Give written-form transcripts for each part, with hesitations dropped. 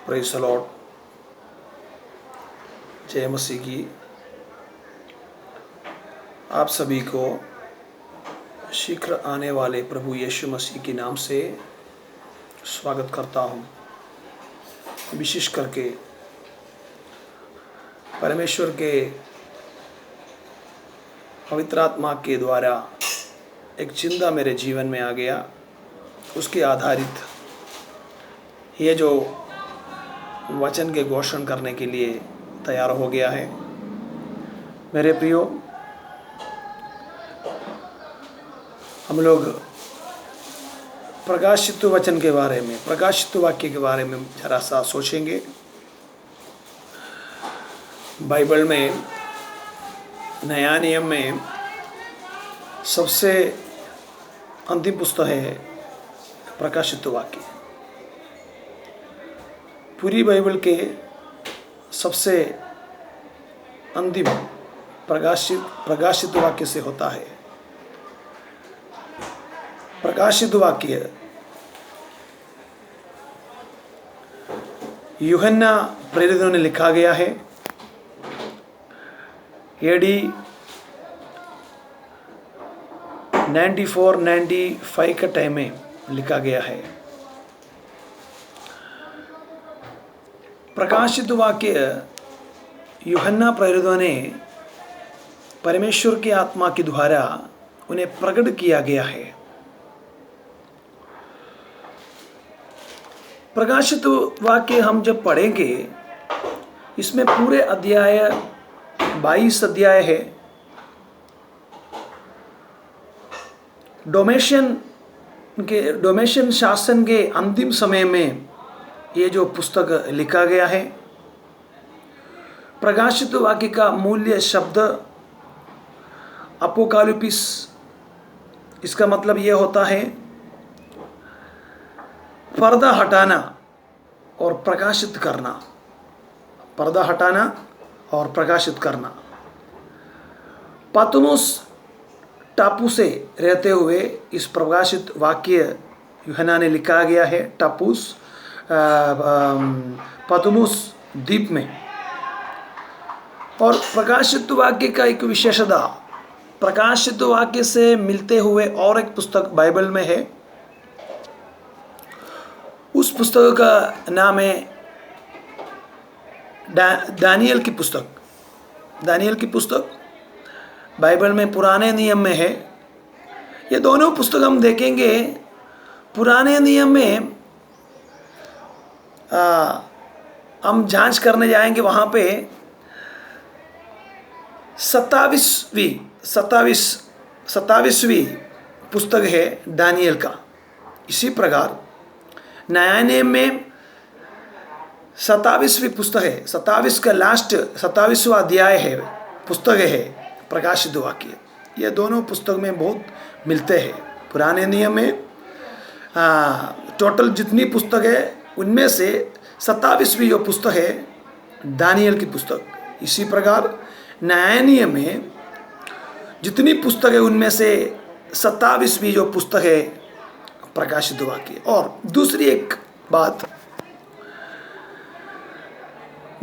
Praise the Lord. जय मसीह की। आप सभी को शीघ्र आने वाले प्रभु यीशु मसीह के नाम से स्वागत करता हूँ। विशेष करके परमेश्वर के पवित्र आत्मा के द्वारा एक चिंता मेरे जीवन में आ गया, उसके आधारित ये जो वचन के घोषण करने के लिए तैयार हो गया है। मेरे प्रियो, हम लोग प्रकाशित वचन के बारे में, प्रकाशित वाक्य के बारे में जरा सा सोचेंगे। बाइबल में, नया नियम में सबसे अंतिम पुस्तक है प्रकाशित वाक्य। पूरी बाइबल के सबसे अंतिम प्रकाशित वाक्य से होता है। प्रकाशित वाक्य यूहन्ना प्रेरितों ने लिखा गया है। एडी 94-95 का टाइम में लिखा गया है। प्रकाशित वाक्य यूहन्ना प्रेरितों ने परमेश्वर की आत्मा के द्वारा उन्हें प्रकट किया गया है। प्रकाशित वाक्य हम जब पढ़ेंगे, इसमें पूरे अध्याय 22 अध्याय है। डोमेशियन शासन के अंतिम समय में ये जो पुस्तक लिखा गया है। प्रकाशित वाक्य का मूल्य शब्द अपोकालिप्सिस, इसका मतलब ये होता है पर्दा हटाना और प्रकाशित करना। पर्दा हटाना और प्रकाशित करना। पातमुस टापू से रहते हुए इस प्रकाशित वाक्य यूहन्ना ने लिखा गया है। पातमुस द्वीप में। और प्रकाशित वाक्य का एक विशेषता, प्रकाशित वाक्य से मिलते हुए और एक पुस्तक बाइबल में है। उस पुस्तक का नाम है दानियल की पुस्तक। दानियल की पुस्तक बाइबल में पुराने नियम में है। ये दोनों पुस्तक हम देखेंगे। पुराने नियम में हम जांच करने जाएंगे, वहाँ पे 27वीं पुस्तक है दानियल का। इसी प्रकार नया नियम में 27वीं पुस्तक है। 27 का लास्ट 27वां अध्याय है, पुस्तक है प्रकाशित वाक्य। ये दोनों पुस्तक में बहुत मिलते हैं। पुराने नियम में टोटल जितनी पुस्तक है उनमें से 27वीं जो पुस्तक है दानियल की पुस्तक। इसी प्रकार नया नियम में जितनी पुस्तक है उनमें से 27वीं जो पुस्तक है प्रकाशित वाक्य। और दूसरी एक बात,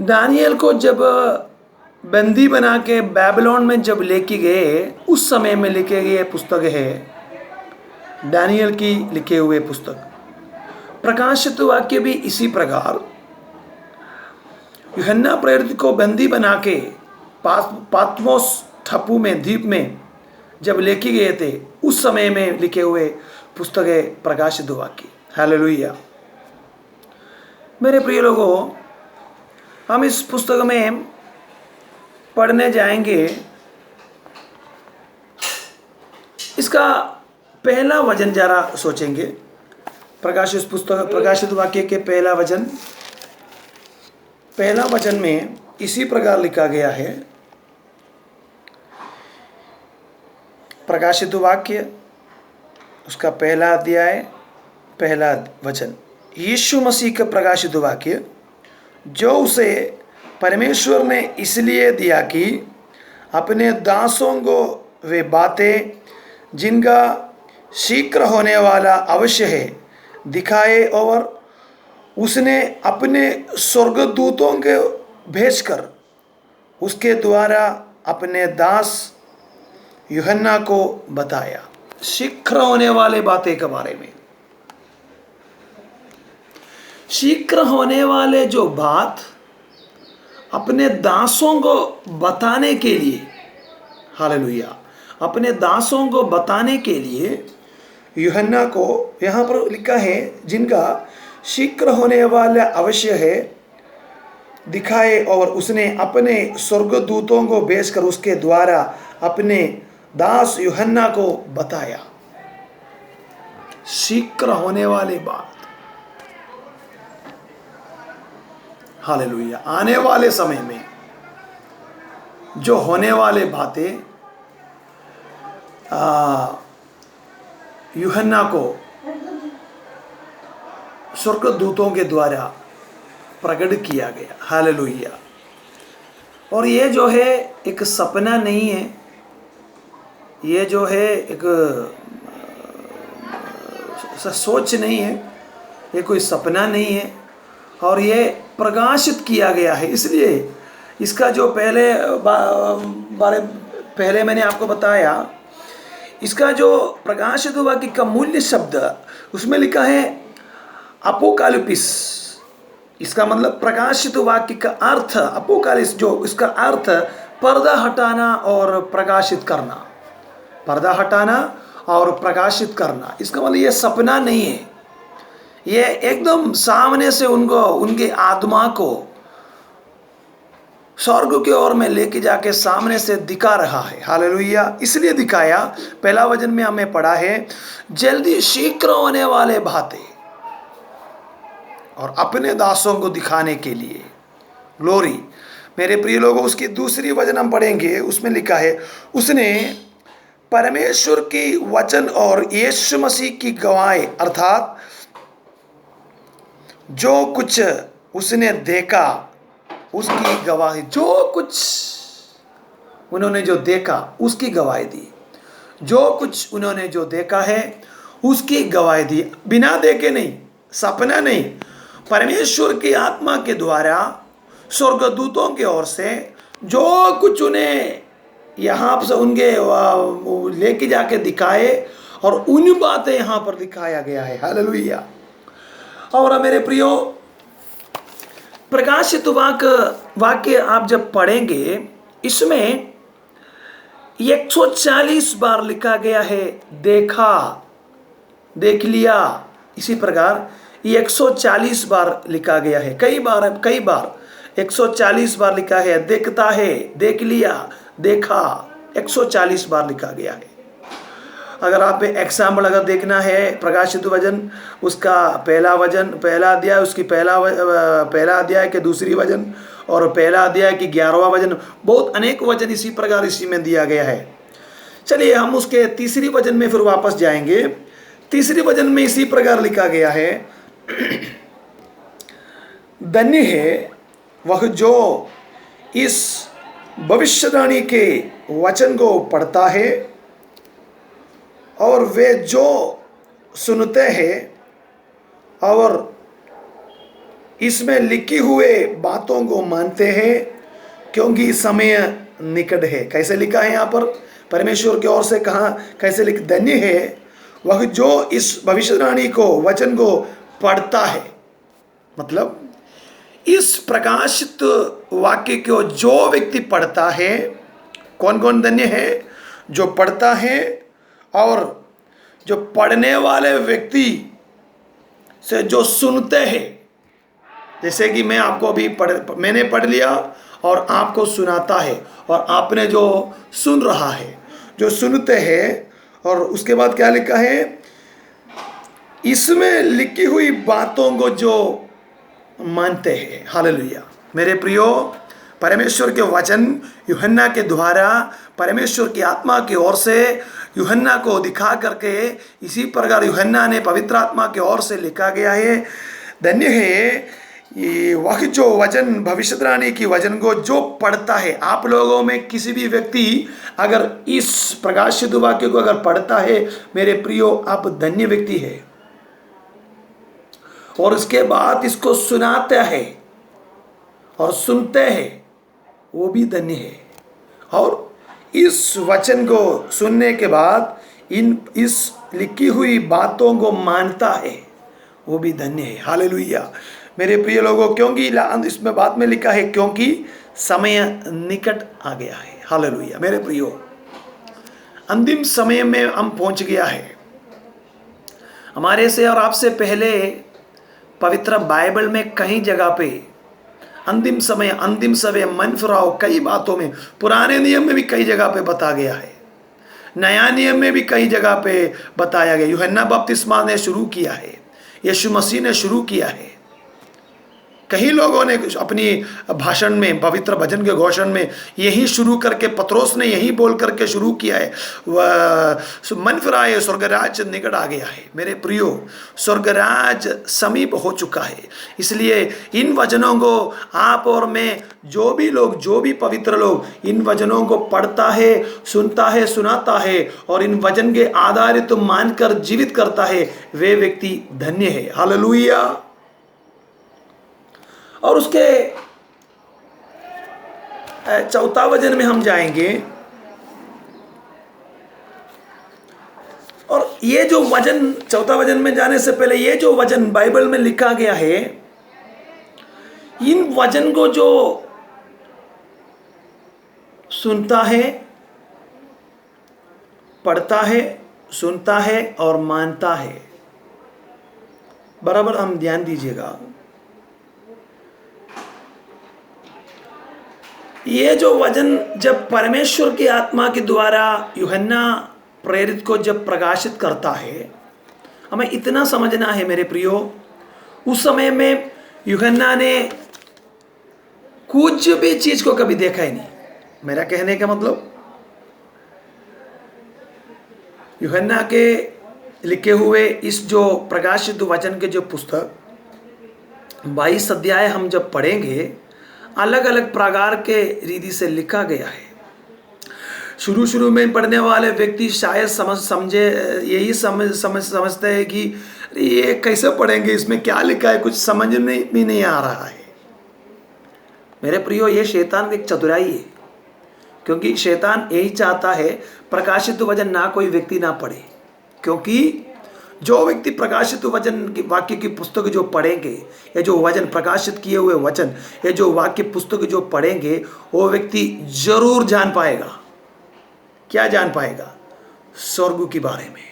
दानियल को जब बंदी बना के बेबीलोन में जब लेके गए, उस समय में लिखे गए पुस्तक है दानियल की लिखे हुए पुस्तक। प्रकाशित वाक्य भी इसी प्रकार यूहन्ना प्रेरित को बंदी बना के पातमोस टापू में, द्वीप में जब लेके गए थे, उस समय में लिखे हुए पुस्तक है प्रकाशित वाक्य। हालेलुया। मेरे प्रिय लोगों, हम इस पुस्तक में पढ़ने जाएंगे। इसका पहला वचन जरा सोचेंगे। प्रकाशित वाक्य के पहला वचन में इसी प्रकार लिखा गया है। प्रकाशित वाक्य उसका पहला अध्याय, पहला वचन। यीशु मसीह का प्रकाशित वाक्य, जो उसे परमेश्वर ने इसलिए दिया कि अपने दासों को वे बातें जिनका शीघ्र होने वाला अवश्य है दिखाए और उसने अपने स्वर्गदूतों के भेजकर उसके द्वारा अपने दास यूहन्ना को बताया। शीघ्र होने वाले बातें के बारे में, शीघ्र होने वाले जो बात अपने दासों को बताने के लिए, हालेलुया, अपने दासों को बताने के लिए यूहन्ना को यहाँ पर लिखा है, जिनका शीघ्र होने वाला अवश्य है दिखाए, और उसने अपने स्वर्गदूतों को भेजकर उसके द्वारा अपने दास यूहन्ना को बताया। शीघ्र होने वाली बात, हालेलुया, आने वाले समय में जो होने वाले बातें यूहन्ना को स्वर्गदूतों के द्वारा प्रकट किया गया। हालेलुया। और ये जो है एक सपना नहीं है, ये जो है एक सोच नहीं है, ये कोई सपना नहीं है, और ये प्रकाशित किया गया है। इसलिए इसका जो पहले मैंने आपको बताया, इसका जो प्रकाशित वाक्य का मूल्य शब्द उसमें लिखा है अपोकालिप्सिस। इसका मतलब प्रकाशित वाक्य का अर्थ अपोकालिप्स, जो इसका अर्थ पर्दा हटाना और प्रकाशित करना, पर्दा हटाना और प्रकाशित करना। इसका मतलब ये सपना नहीं है, ये एकदम सामने से उनको, उनके आत्मा को स्वर्ग की ओर में लेके जाके सामने से दिखा रहा है। हालेलुया। इसलिए दिखाया, पहला वचन में हमें पढ़ा है, जल्दी शीघ्र होने वाले बातें और अपने दासों को दिखाने के लिए। ग्लोरी। मेरे प्रिय लोगों, उसकी दूसरी वचन हम पढ़ेंगे, उसमें लिखा है, उसने परमेश्वर की वचन और यीशु मसीह की गवाही, अर्थात जो कुछ उसने देखा उसकी गवाही, जो कुछ उन्होंने जो देखा उसकी गवाही दी, जो कुछ उन्होंने जो देखा है उसकी गवाही दी। बिना देखे नहीं, सपना नहीं, परमेश्वर की आत्मा के द्वारा स्वर्गदूतों की ओर से जो कुछ उन्हें यहाँ से उनके लेके जाके दिखाए, और उन बातें यहाँ पर दिखाया गया है। हालेलुया। और मेरे प्रियो, प्रकाशित वाक्य आप जब पढ़ेंगे, इसमें 140 बार लिखा गया है देखा, देख लिया। इसी प्रकार 140 बार लिखा गया है, कई बार 140 बार लिखा है देखता है, देख लिया, देखा, 140 बार लिखा गया है। अगर आप एग्जाम्पल अगर देखना है, प्रकाशित वचन उसका पहला अध्याय, उसकी पहला अध्याय के दूसरी वचन, और पहला अध्याय की 11वां वचन, बहुत अनेक वचन इसी प्रकार इसी में दिया गया है। चलिए हम उसके तीसरी वचन में फिर वापस जाएंगे। तीसरी वचन में इसी प्रकार लिखा गया है, धन्य है वह जो इस भविष्यवाणी के वचन को पढ़ता है और वे जो सुनते हैं और इसमें लिखी हुए बातों को मानते हैं, क्योंकि समय निकट है। कैसे लिखा है यहाँ पर परमेश्वर की ओर से, कहा कैसे लिख, धन्य है वह जो इस भविष्यवाणी को वचन को पढ़ता है। मतलब इस प्रकाशित वाक्य को जो व्यक्ति पढ़ता है, कौन कौन धन्य है? जो पढ़ता है और जो पढ़ने वाले व्यक्ति से जो सुनते हैं। जैसे कि मैं आपको अभी मैंने पढ़ लिया और आपको सुनाता है, और आपने जो सुन रहा है, जो सुनते हैं। और उसके बाद क्या लिखा है, इसमें लिखी हुई बातों को जो मानते हैं। हालेलुया। मेरे प्रियो, परमेश्वर के वचन यूहन्ना के द्वारा परमेश्वर की आत्मा की ओर से यूहन्ना को दिखा करके, इसी प्रकार यूहन्ना ने पवित्र आत्मा की ओर से लिखा गया है, धन्य है ये वह जो वचन भविष्यवाणी की वचन को जो पढ़ता है। आप लोगों में किसी भी व्यक्ति अगर इस प्रकाशित वाक्य को अगर पढ़ता है, मेरे प्रियो, आप धन्य व्यक्ति है। और उसके बाद इसको सुनाते हैं और सुनते हैं, वो भी धन्य है। और इस वचन को सुनने के बाद इस लिखी हुई बातों को मानता है, वो भी धन्य है। हालेलुया मेरे प्रिय लोगों, क्योंकि इसमें बाद में लिखा है क्योंकि समय निकट आ गया है। हालेलुया मेरे प्रियो, अंतिम समय में हम पहुंच गया है। हमारे से और आपसे पहले पवित्र बाइबल में कई जगह पे अंतिम समय मन फिराओ कई बातों में, पुराने नियम में भी कई जगह पे बता गया है, नया नियम में भी कई जगह पे बताया गया। यूहन्ना बपतिस्मा ने शुरू किया है, यीशु मसीह ने शुरू किया है, कई लोगों ने अपनी भाषण में, पवित्र भजन के घोषण में यही शुरू करके, पत्रोस ने यही बोल करके शुरू किया है, मन फिराए स्वर्गराज निकट आ गया है। मेरे प्रियो, स्वर्गराज समीप हो चुका है। इसलिए इन वचनों को आप और मैं, जो भी पवित्र लोग इन वचनों को पढ़ता है, सुनता है, सुनाता है और इन वचन के आधारित मानकर जीवित करता है, वे व्यक्ति धन्य है। हालेलुया। और उसके चौथा वचन में हम जाएंगे, और ये जो वचन, चौथा वचन में जाने से पहले ये जो वचन बाइबल में लिखा गया है, इन वचन को जो सुनता है, पढ़ता है, सुनता है और मानता है, बराबर हम ध्यान दीजिएगा। ये जो वचन जब परमेश्वर की आत्मा के द्वारा यूहन्ना प्रेरित को जब प्रकाशित करता है, हमें इतना समझना है मेरे प्रियो, उस समय में यूहन्ना ने कुछ भी चीज को कभी देखा ही नहीं। मेरा कहने का मतलब, यूहन्ना के लिखे हुए इस जो प्रकाशित वचन के जो पुस्तक 22 अध्याय हम जब पढ़ेंगे, अलग अलग प्रकार के रीति से लिखा गया है। शुरू में पढ़ने वाले व्यक्ति शायद समझते हैं कि ये कैसे पढ़ेंगे, इसमें क्या लिखा है, कुछ समझ में भी नहीं आ रहा है। मेरे प्रियो, ये शैतान की एक चतुराई है, क्योंकि शैतान यही चाहता है प्रकाशित वचन ना कोई व्यक्ति ना पढ़े, क्योंकि जो व्यक्ति प्रकाशित वचन की वाक्य की पुस्तक जो पढ़ेंगे, या जो वचन प्रकाशित किए हुए वचन, या जो वाक्य पुस्तक जो पढ़ेंगे, वो व्यक्ति जरूर जान पाएगा। क्या जान पाएगा? स्वर्ग के बारे में,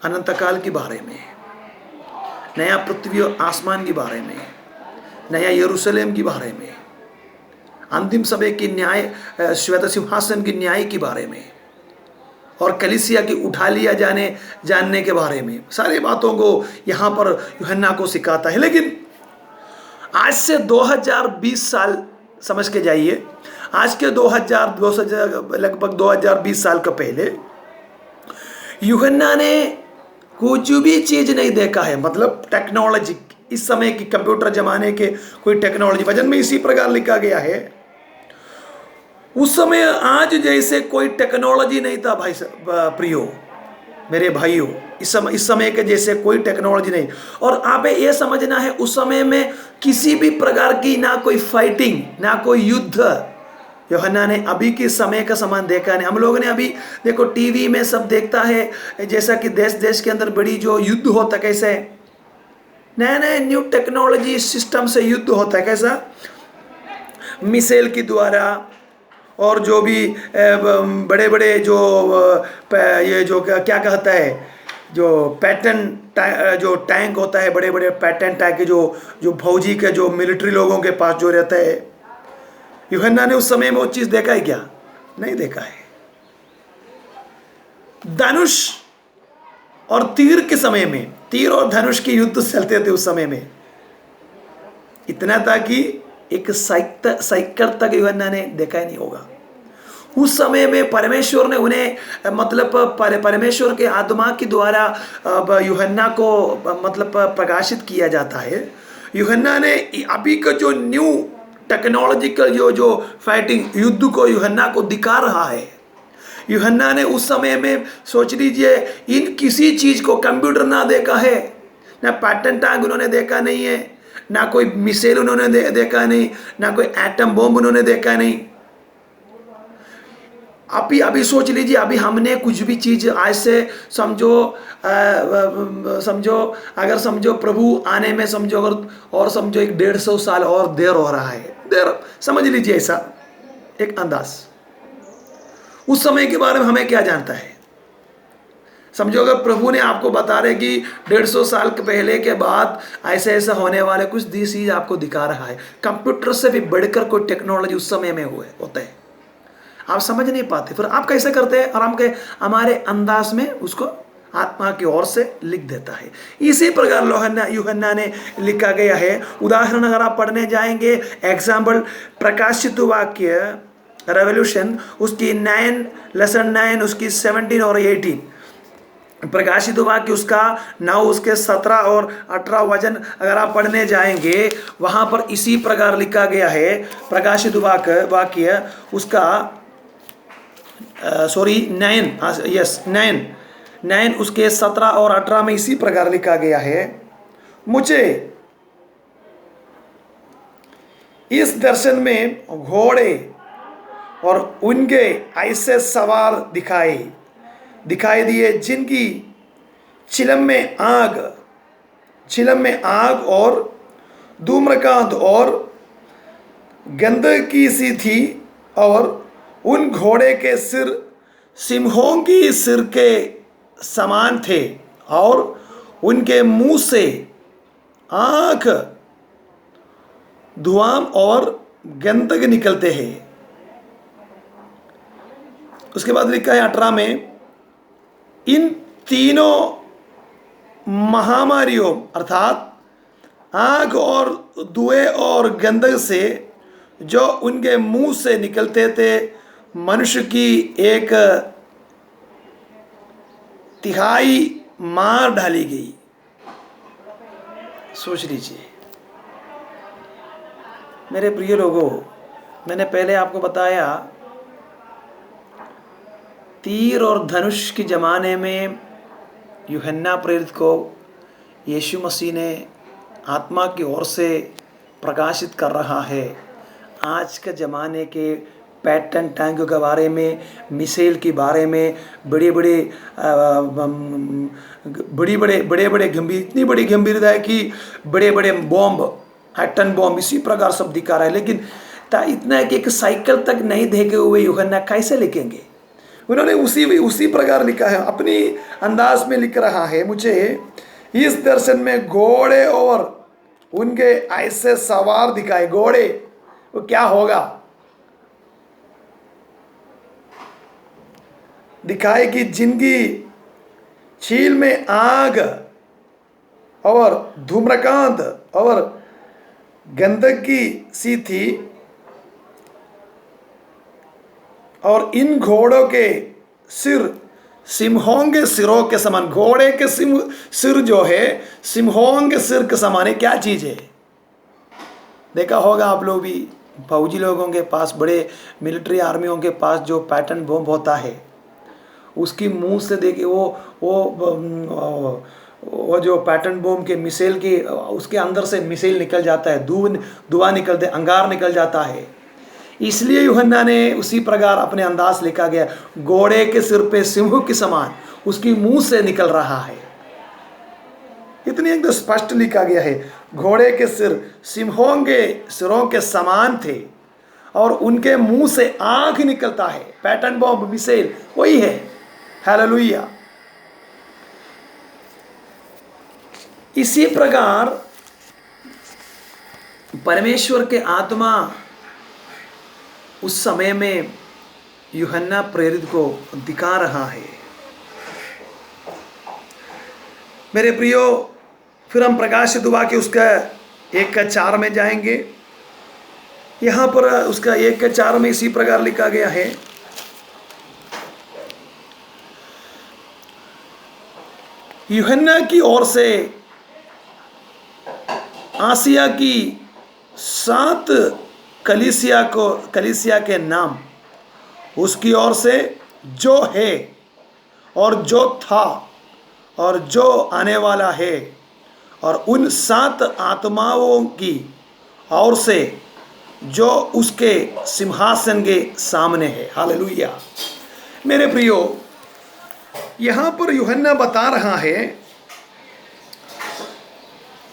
अनंत काल के बारे में, नया पृथ्वी और आसमान के बारे में, नया यरूशलेम के बारे में, अंतिम समय की न्याय, श्वेत सिंहासन की न्याय के बारे में, और कलीसिया की उठा लिया जानने के बारे में, सारी बातों को यहाँ पर यूहन्ना को सिखाता है। लेकिन आज से 2020 साल समझ के जाइए, आज के लगभग 2020 साल का पहले यूहन्ना ने कुछ भी चीज नहीं देखा है। मतलब टेक्नोलॉजी, इस समय की कंप्यूटर जमाने के कोई टेक्नोलॉजी, वचन में इसी प्रकार लिखा गया है, उस समय आज जैसे कोई टेक्नोलॉजी नहीं था भाई प्रियो, मेरे भाइयों, इस समय के जैसे कोई टेक्नोलॉजी नहीं। और आप ये समझना है, उस समय में किसी भी प्रकार की ना कोई फाइटिंग, ना कोई युद्ध यूहन्ना ने अभी के समय का समान देखा नहीं। हम लोगों ने अभी देखो टीवी में सब देखता है, जैसा कि देश के अंदर बड़ी जो युद्ध होता है, कैसे नए नए न्यू टेक्नोलॉजी सिस्टम से युद्ध होता है, कैसा मिसाइल के द्वारा, और जो भी बड़े बड़े जो ये जो क्या कहता है, जो जो टैंक होता है, बड़े बड़े पैटर्न टैंक के जो फौजी के, जो मिलिट्री लोगों के पास जो रहता है, यूहन्ना ने उस समय में वो चीज़ देखा है क्या? नहीं देखा है। धनुष और तीर के समय में, तीर और धनुष के युद्ध चलते थे उस समय में। इतना था कि एक साइकिल तक यूहन्ना ने देखा ही नहीं होगा। उस समय में परमेश्वर ने उन्हें, मतलब परमेश्वर के आत्मा के द्वारा यूहन्ना को मतलब प्रकाशित किया जाता है। यूहन्ना ने अभी का जो न्यू टेक्नोलॉजिकल जो फाइटिंग युद्ध को यूहन्ना को दिखा रहा है। यूहन्ना ने उस समय में, सोच लीजिए, इन किसी चीज़ को कंप्यूटर ना देखा है, ना पैटर्न टैंक उन्होंने देखा नहीं है, ना कोई मिसाइल उन्होंने देखा नहीं, ना कोई एटम बॉम्ब उन्होंने देखा नहीं। अभी सोच लीजिए, अभी हमने कुछ भी चीज आज से समझो, समझो अगर समझो प्रभु आने में समझो अगर और समझो 150 साल और देर हो रहा है, देर समझ लीजिए, ऐसा एक अंदाज। उस समय के बारे में हमें क्या जानता है? समझो अगर प्रभु ने आपको बता रहे कि 150 साल के पहले के बाद ऐसे ऐसा होने वाले कुछ चीज आपको दिखा रहा है, कंप्यूटर से भी बढ़कर कोई टेक्नोलॉजी उस समय में होते हैं, आप समझ नहीं पाते, फिर आप कैसे करते हैं? आराम के हमारे अंदाज में उसको आत्मा की ओर से लिख देता है। इसी प्रकार यूहन्ना ने लिखा गया है। उदाहरण अगर आप पढ़ने जाएंगे, एग्जाम्पल प्रकाशित वाक्य रेवल्यूशन उसकी 9 लेसन 9 उसकी 17 और 18, प्रकाशित वाक्य उसका 9 उसके 17 और 18 वचन अगर आप पढ़ने जाएंगे, वहां पर इसी प्रकार लिखा गया है। प्रकाशित वाक्य उसका 9 उसके 17 और 18 में इसी प्रकार लिखा गया है। मुझे इस दर्शन में घोड़े और उनके ऐसे सवार दिखाई दिए जिनकी चिलम में आग और धूम्रकांत और गंधकी सी थी, और उन घोड़े के सिर सिंहों की सिर के समान थे, और उनके मुंह से आंख धुआं और गंधक निकलते हैं। उसके बाद लिखा है 18 में, इन तीनों महामारियों अर्थात आग और धुएं और गंधक से जो उनके मुंह से निकलते थे, मनुष्य की 1/3 मार डाली गई। सोच लीजिए मेरे प्रिय लोगों, मैंने पहले आपको बताया तीर और धनुष के ज़माने में यूहन्ना प्रेरित को यीशु मसीह ने आत्मा की ओर से प्रकाशित कर रहा है। आज के ज़माने के पैटर्न टैंक के बारे में, मिसाइल के बारे में, बड़े बड़े गंभीर, इतनी बड़ी गंभीरता है कि बड़े बड़े बॉम्ब, एटम बॉम्ब इसी प्रकार सब दिखा रहा है। लेकिन इतना है कि एक साइकिल तक नहीं देखे हुए यूहन्ना कैसे लिखेंगे? उन्होंने उसी प्रकार लिखा है, अपनी अंदाज में लिख रहा है। मुझे इस दर्शन में घोड़े और उनके ऐसे सवार दिखाए। घोड़े वो क्या होगा? दिखाए कि जिनकी छील में आग और धूम्रकांत और गंधकी सी थी, और इन घोड़ों के सिर सिंहों के सिरों के समान। घोड़े के सिर जो है सिंहों के सिर के समान है। क्या चीज़ है? देखा होगा आप लोग भी, फौजी लोगों के पास, बड़े मिलिट्री आर्मियों के पास जो पैटर्न बम होता है, उसकी मुंह से देखिए वो जो पैटर्न बम के मिसाइल की, उसके अंदर से मिसाइल निकल जाता है, धुआं निकलते, अंगार निकल जाता है। इसलिए यूहन्ना ने उसी प्रकार अपने अंदाज लिखा गया, घोड़े के सिर पे सिंह के समान उसकी मुंह से निकल रहा है। इतनी एकदम स्पष्ट लिखा गया है, घोड़े के सिर सिंहों के सिरों के समान थे और उनके मुंह से आग निकलता है। पैटर्न बॉम्ब मिसाइल वही है। हालेलुया। इसी प्रकार परमेश्वर के आत्मा उस समय में यूहन्ना प्रेरित को दिखा रहा है। मेरे प्रियो, फिर हम प्रकाशित वाक्य उसका 1:4 में जाएंगे। यहाँ पर उसका 1:4 में इसी प्रकार लिखा गया है, यूहन्ना की ओर से आसिया की 7 कलीसिया के नाम, उसकी ओर से जो है और जो था और जो आने वाला है, और उन 7 आत्माओं की ओर से जो उसके सिंहासन के सामने है। हालेलुया। मेरे प्रियो, यहां पर यूहन्ना बता रहा है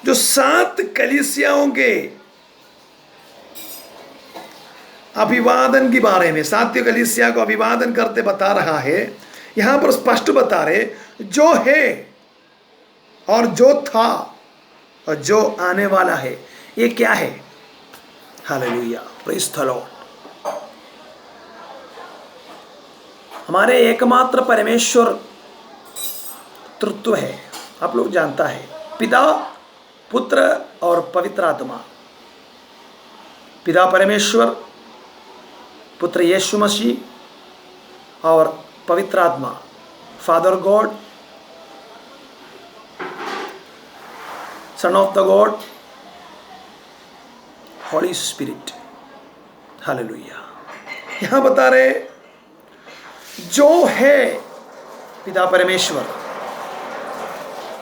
जो 7 कलीसियाओं के अभिवादन के बारे में, 7 कलीसिया को अभिवादन करते बता रहा है। यहां पर स्पष्ट बता रहे जो है और जो था और जो आने वाला है, ये क्या है? Hallelujah, praise the Lord. हमारे एकमात्र परमेश्वर तृत्व है, आप लोग जानता है, पिता, पुत्र और पवित्र आत्मा। पिता परमेश्वर, पुत्र यीशु मसीह और पवित्र आत्मा, father God, son of the God, Holi spirit. Hallelujah. यहां बता रहे जो है पिता परमेश्वर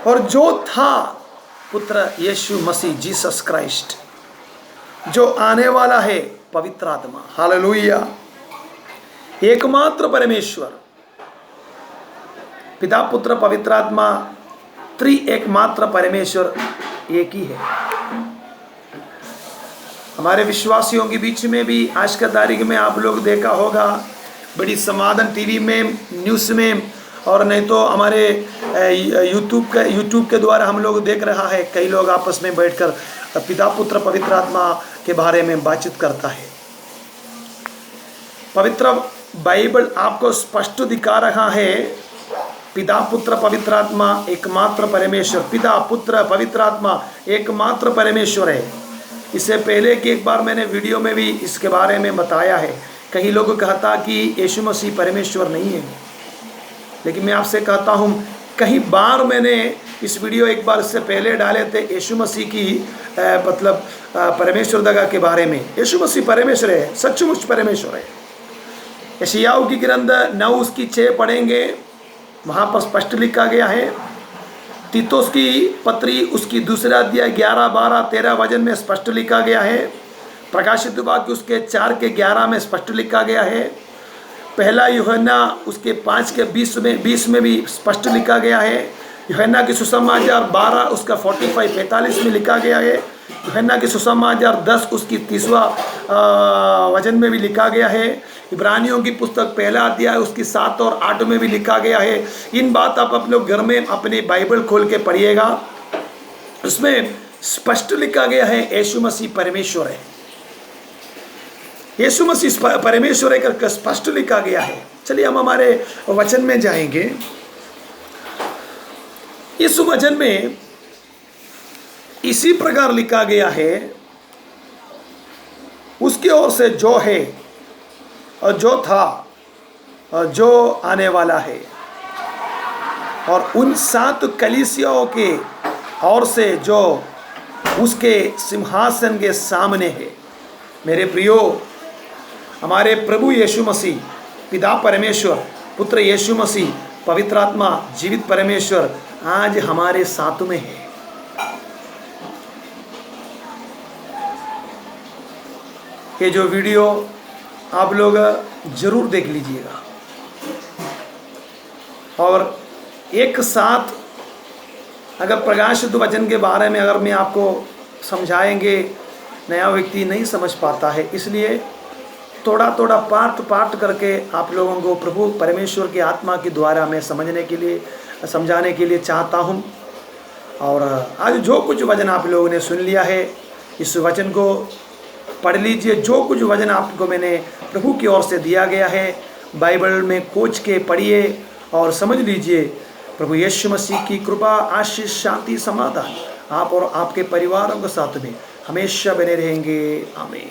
और जो था पुत्र यीशु मसीह, जीसस क्राइस्ट, जो आने वाला है पवित्र आत्मा। हालेलुया। एकमात्र परमेश्वर पिता, पुत्र, पवित्र आत्मा, एकमात्र परमेश्वर एक ही है। हमारे विश्वासियों के बीच में भी आज का तारीख में आप लोग देखा होगा, बड़ी संवादन टीवी में, न्यूज़ में, और नहीं तो हमारे यूट्यूब के द्वारा हम लोग देख रहा है, कई लोग आपस में बैठकर पिता, पुत्र, पवित्र आत्मा के बारे में बातचीत करता है। पवित्र बाइबल आपको स्पष्ट दिखा रहा है पिता, पुत्र, पवित्र आत्मा एकमात्र परमेश्वर। पिता, पुत्र, पवित्र आत्मा एकमात्र परमेश्वर है। इससे पहले कि एक बार मैंने वीडियो में भी इसके बारे में बताया है। कई लोग कहता कि यीशु मसीह परमेश्वर नहीं है, लेकिन मैं आपसे कहता हूँ, कई बार मैंने इस वीडियो एक बार इससे पहले डाले थे यीशु मसीह की मतलब परमेश्वर दगा के बारे में। यीशु मसीह परमेश्वर है, सचमुच परमेश्वर है। यशायाह की ग्रंथ 9 उसकी 6 पढ़ेंगे, वहाँ पर स्पष्ट लिखा गया है। तीतुस की पत्री उसकी 2 अध्याय 11, 12, 13 वचन में स्पष्ट लिखा गया है। प्रकाशित वाक्य उसके 4 के 11 में स्पष्ट लिखा गया है। पहला यूहन्ना उसके 5 के 20 में भी स्पष्ट लिखा गया है। यूहन्ना की सुसमाचार 12 उसका 45-45 में लिखा गया है। यूहन्ना की सुसमाचार 10 उसकी 30वां वचन में भी लिखा गया है। इब्रानियों की पुस्तक 1 अध्याय उसकी 7 और 8 में भी लिखा गया है। इन बात आप लोग घर में अपनी बाइबल खोल के पढ़िएगा, उसमें स्पष्ट लिखा गया है यीशु मसीह परमेश्वर है। यीशु मसीह परमेश्वर है करके स्पष्ट लिखा गया है। चलिए हम हमारे वचन में जाएंगे। इस वचन में इसी प्रकार लिखा गया है, उसकी ओर से जो है और जो था और जो आने वाला है, और उन 7 कलीसियाओं के ओर से जो उसके सिंहासन के सामने है। मेरे प्रियो, हमारे प्रभु यीशु मसीह, पिता परमेश्वर, पुत्र यीशु मसीह, पवित्र आत्मा, जीवित परमेश्वर आज हमारे साथ में है। ये जो वीडियो आप लोग जरूर देख लीजिएगा और एक साथ अगर प्रकाशित वचन के बारे में अगर मैं आपको समझाएंगे, नया व्यक्ति नहीं समझ पाता है, इसलिए थोड़ा थोड़ा पार्ट करके आप लोगों को प्रभु परमेश्वर की आत्मा के द्वारा मैं समझने के लिए, समझाने के लिए चाहता हूँ। और आज जो कुछ वचन आप लोगों ने सुन लिया है, इस वचन को पढ़ लीजिए। जो कुछ वचन आपको मैंने प्रभु की ओर से दिया गया है, बाइबल में खोज के पढ़िए और समझ लीजिए। प्रभु यीशु मसीह की कृपा, आशीष, शांति, समाधान आप और आपके परिवारों के साथ में हमेशा बने रहेंगे। आमीन।